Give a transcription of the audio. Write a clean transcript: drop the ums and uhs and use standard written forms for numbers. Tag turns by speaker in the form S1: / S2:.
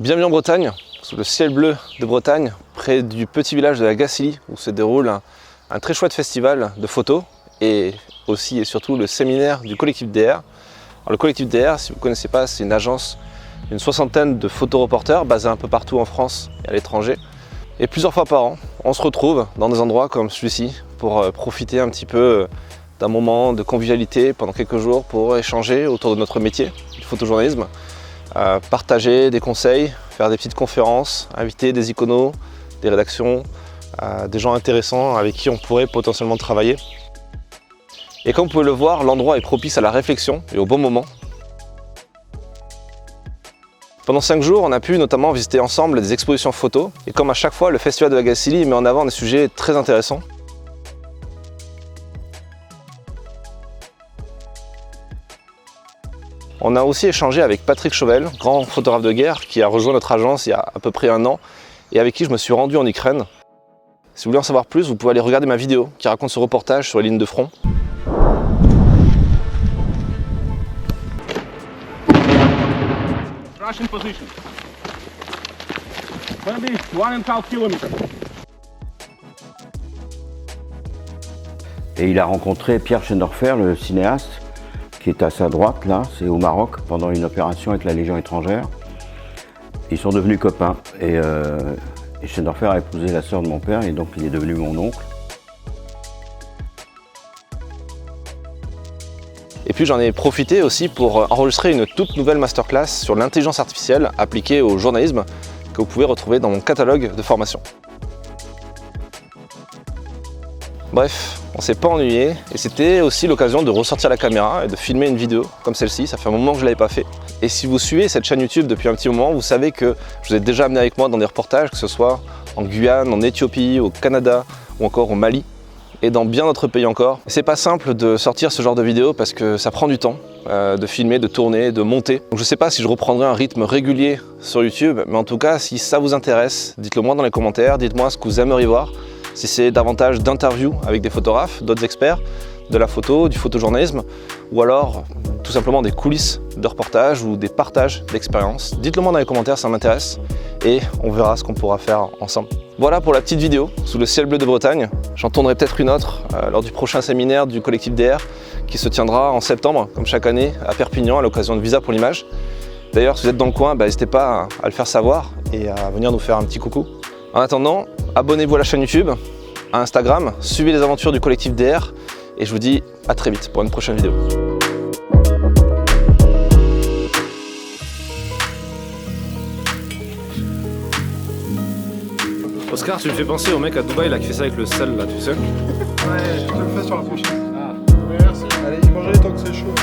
S1: Bienvenue en Bretagne, sous le ciel bleu de Bretagne, près du petit village de la Gacilly, où se déroule un très chouette festival de photos et aussi et surtout le séminaire du collectif DR. Alors, le collectif DR, si vous ne connaissez pas, c'est une agence d'une 60aine de photoreporters basés un peu partout en France et à l'étranger. Et plusieurs fois par an, on se retrouve dans des endroits comme celui-ci pour profiter un petit peu d'un moment de convivialité pendant quelques jours pour échanger autour de notre métier, du photojournalisme, partager des conseils, faire des petites conférences, inviter des iconos, des rédactions, des gens intéressants avec qui on pourrait potentiellement travailler. Et comme vous pouvez le voir, l'endroit est propice à la réflexion et au bon moment. Pendant 5 jours, on a pu notamment visiter ensemble des expositions photos. Et comme à chaque fois, le festival de la Gacilly met en avant des sujets très intéressants. On a aussi échangé avec Patrick Chauvel, grand photographe de guerre, qui a rejoint notre agence il y a à peu près 1 an et avec qui je me suis rendu en Ukraine. Si vous voulez en savoir plus, vous pouvez aller regarder ma vidéo qui raconte ce reportage sur les lignes de front.
S2: Russian position. Maybe 1,5 km.
S3: Et il a rencontré Pierre Schendorfer, le cinéaste, qui est à sa droite, là, c'est au Maroc, pendant une opération avec la Légion étrangère. Ils sont devenus copains et Schendorfer a épousé la sœur de mon père et donc il est devenu mon oncle.
S1: Et puis j'en ai profité aussi pour enregistrer une toute nouvelle masterclass sur l'intelligence artificielle appliquée au journalisme que vous pouvez retrouver dans mon catalogue de formation. Bref, on s'est pas ennuyé et c'était aussi l'occasion de ressortir la caméra et de filmer une vidéo comme celle-ci. Ça fait un moment que je ne l'avais pas fait. Et si vous suivez cette chaîne YouTube depuis un petit moment, vous savez que je vous ai déjà amené avec moi dans des reportages, que ce soit en Guyane, en Éthiopie, au Canada ou encore au Mali et dans bien d'autres pays encore. C'est pas simple de sortir ce genre de vidéo parce que ça prend du temps de filmer, de tourner, de monter. Donc je sais pas si je reprendrai un rythme régulier sur YouTube, mais en tout cas, si ça vous intéresse, dites-le moi dans les commentaires, dites-moi ce que vous aimeriez voir. Si c'est davantage d'interviews avec des photographes, d'autres experts, de la photo, du photojournalisme, ou alors tout simplement des coulisses de reportages ou des partages d'expériences. Dites-le moi dans les commentaires, ça m'intéresse, et on verra ce qu'on pourra faire ensemble. Voilà pour la petite vidéo sous le ciel bleu de Bretagne. J'en tournerai peut-être une autre lors du prochain séminaire du collectif DR qui se tiendra en septembre, comme chaque année, à Perpignan, à l'occasion de Visa pour l'image. D'ailleurs, si vous êtes dans le coin, n'hésitez pas à le faire savoir et à venir nous faire un petit coucou. En attendant, abonnez-vous à la chaîne YouTube, à Instagram, suivez les aventures du collectif DR et je vous dis à très vite pour une prochaine vidéo. Oscar, tu me fais penser au mec à Dubaï là, qui fait ça avec le sel là, tu sais.
S4: Ouais, je te le fais sur la prochaine. Ah, merci. Allez, mangez tant que c'est chaud.